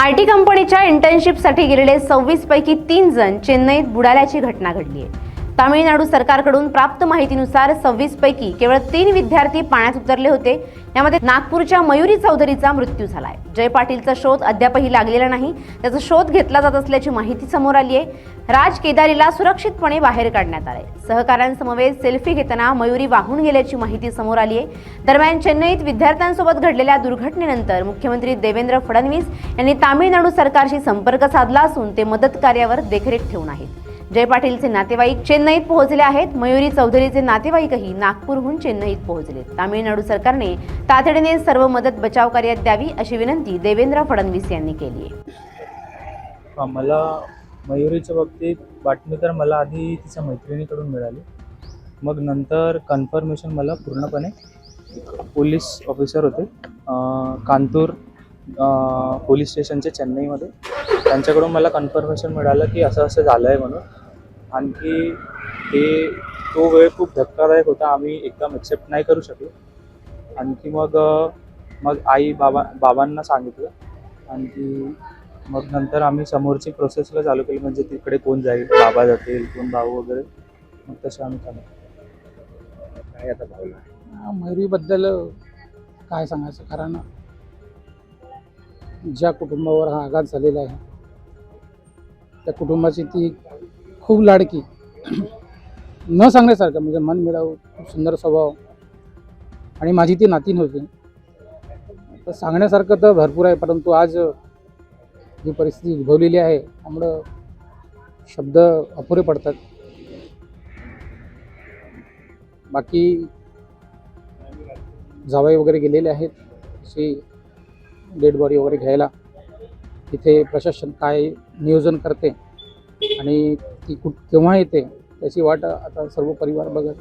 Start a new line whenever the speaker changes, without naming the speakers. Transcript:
IT कंपनीच्या इंटर्नशिपसाठी गेलेले 26 पैकी 3 जण चेन्नईत बुडाल्याची घटना घडली आहे। तामिळनाडू सरकारकडून प्राप्त माहितीनुसार 26 पैकी केवळ 3 विद्यार्थी पाण्यात उतरले होते। यामध्ये नागपूरच्या मयुरी चौधरीचा मृत्यू झालाय। जय पाटीलचा शोध अद्यापही लागलेला नाही, त्याचा शोध घेतला जात असल्याची माहिती समोर आली आहे। राज केदारीला सुरक्षितपणे बाहेर काढण्यात आले। सहकाऱ्यांसमवेत सेल्फी घेताना मयुरी वाहून गेल्याची माहिती समोर आली आहे। दरम्यान चेन्नईत विद्यार्थ्यांसोबत घडलेल्या दुर्घटनेनंतर मुख्यमंत्री देवेंद्र फडणवीस यांनी तामिळनाडू सरकारशी संपर्क साधला असून ते मदत कार्यावर देखरेख ठेवून आहेत। जय पाटीलचे नातेवाईक चेन्नईत पोहोचले आहेत। मयुरी चौधरीचे नातेवाईकही नागपूरहून चेन्नईत पोहोचले। तामिळनाडू सरकारने तातडीने सर्व मदत बचाव कार्यात द्यावी अशी विनंती देवेंद्र फडणवीस यांनी केली आहे।
मला मयुरीच्या बाबतीत बातमी तर मला आधी तिच्या मैत्रिणीकडून मिळाली, मग नंतर कन्फर्मेशन मला पूर्णपणे पोलीस ऑफिसर होते कांतूर पोलीस स्टेशनचे चेन्नईमध्ये, त्यांच्याकडून मला कन्फर्मेशन मिळालं की असं असं झालं आहे म्हणून। आणखी तो वेळ खूप धक्कादायक होता, आम्ही एकदम एक्सेप्ट नाही करू शकलो। आणखी मग आई बाबांना सांगितलं, आणखी मग नंतर आम्ही समोरची प्रोसेसला चालू केली, म्हणजे तिकडे कोण जाईल, बाबा जातील, कोण भाऊ वगैरे, मग तसे आम्ही चालू।
काय आता भावना मयुरीबद्दल काय सांगायचं, कारण ज्या कुटुंबावर हा आघात झालेला आहे त्या कुटुंबाची ती खूप लाडकी, न सांगण्यासारखं, म्हणजे मन मिळावं, खूप सुंदर स्वभाव, आणि माझी ती नातीन होती। तर सांगण्यासारखं तर भरपूर आहे, परंतु आज जी परिस्थिती उद्भवलेली आहे त्यामुळं शब्द अपुरे पडतात। बाकी जावई वगैरे गेलेले आहेत अशी डेड बॉडी वगैरे घ्यायला, तिथे प्रशासन काय नियोजन करते आणि ती केव्हा येते त्याची वाट आता सर्व परिवार बघत।